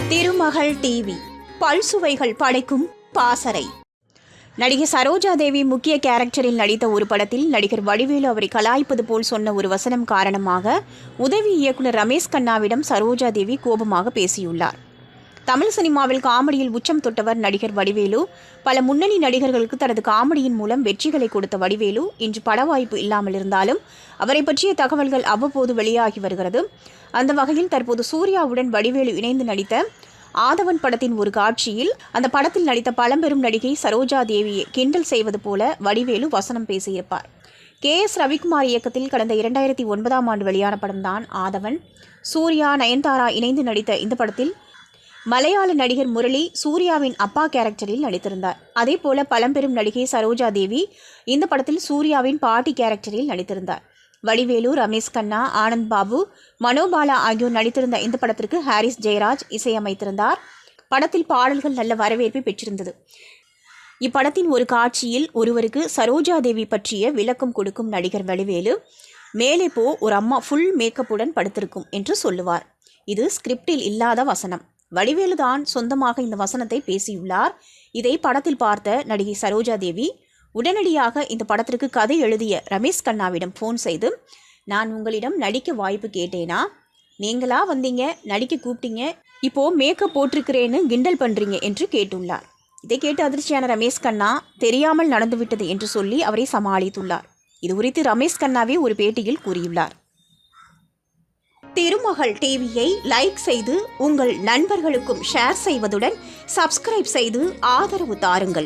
திருமகள் TV பல்சுவைகள் படைக்கும் பாசறை. நடிகை சரோஜா தேவி முக்கிய கேரக்டரில் நடித்த ஒரு படத்தில் நடிகர் வடிவேலு அவரை கலாய்ப்பது போல் சொன்ன ஒரு வசனம் காரணமாக உதவி இயக்குனர் ரமேஷ் கண்ணாவிடம் சரோஜா தேவி கோபமாக பேசியுள்ளார். தமிழ் சினிமாவில் காமெடியில் உச்சம் தொட்டவர் நடிகர் வடிவேலு. பல முன்னணி நடிகர்களுக்கு தனது காமெடியின் மூலம் வெற்றிகளை கொடுத்த வடிவேலு இன்று பட வாய்ப்பு இல்லாமல் இருந்தாலும் அவரை பற்றிய தகவல்கள் அவ்வப்போது வெளியாகி வருகிறது. அந்த வகையில் தற்போது சூர்யாவுடன் வடிவேலு இணைந்து நடித்த ஆதவன் படத்தின் ஒரு காட்சியில் அந்த படத்தில் நடித்த பழம்பெரும் நடிகை சரோஜா தேவியை கிண்டல் செய்வது போல வடிவேலு வசனம் பேசியிருப்பார். KS ரவிக்குமார் இயக்கத்தில் கடந்த 2009ஆம் ஆண்டு வெளியான படம்தான் ஆதவன். சூர்யா நயன்தாரா இணைந்து நடித்த இந்த படத்தில் மலையாள நடிகர் முரளி சூர்யாவின் அப்பா கேரக்டரில் நடித்திருந்தார். அதேபோல பழம்பெரும் நடிகை சரோஜா தேவி இந்த படத்தில் சூர்யாவின் பாட்டி கேரக்டரில் நடித்திருந்தார். வடிவேலு, ரமேஷ் கண்ணா, ஆனந்த் பாபு, மனோபாலா ஆகியோர் நடித்திருந்த இந்த படத்திற்கு ஹாரிஸ் ஜெயராஜ் இசையமைத்திருந்தார். படத்தில் பாடல்கள் நல்ல வரவேற்பை பெற்றிருந்தது. இப்படத்தின் ஒரு காட்சியில் ஒருவருக்கு சரோஜா தேவி பற்றிய விளக்கம் கொடுக்கும் நடிகர் வடிவேலு, மேலே போ, ஒரு அம்மா ஃபுல் மேக்கப்புடன் படுத்திருக்கும் என்று சொல்லுவார். இது ஸ்கிரிப்டில் இல்லாத வசனம். வடிவேலு தான் சொந்தமாக இந்த வசனத்தை பேசியுள்ளார். இதை படத்தில் பார்த்த நடிகை சரோஜா தேவி உடனடியாக இந்த படத்திற்கு கதை எழுதிய ரமேஷ் கண்ணாவிடம் ஃபோன் செய்து, நான் உங்களிடம் நடிக்க வாய்ப்பு கேட்டேனா, நீங்களா வந்தீங்க, நடிக்க கூப்பிட்டீங்க, இப்போது மேக்கப் போட்டிருக்கிறேன்னு கிண்டல் பண்ணுறீங்க என்று கேட்டுள்ளார். இதை கேட்டு அதிர்ச்சியான ரமேஷ் கண்ணா தெரியாமல் நடந்துவிட்டது என்று சொல்லி அவரை சமாளித்துள்ளார். இது குறித்து ரமேஷ் கண்ணாவே ஒரு பேட்டியில் கூறியுள்ளார். திருமகள் டிவியை லைக் செய்து உங்கள் நண்பர்களுக்கும் ஷேர் செய்வதுடன் சப்ஸ்கிரைப் செய்து ஆதரவு தாருங்கள்.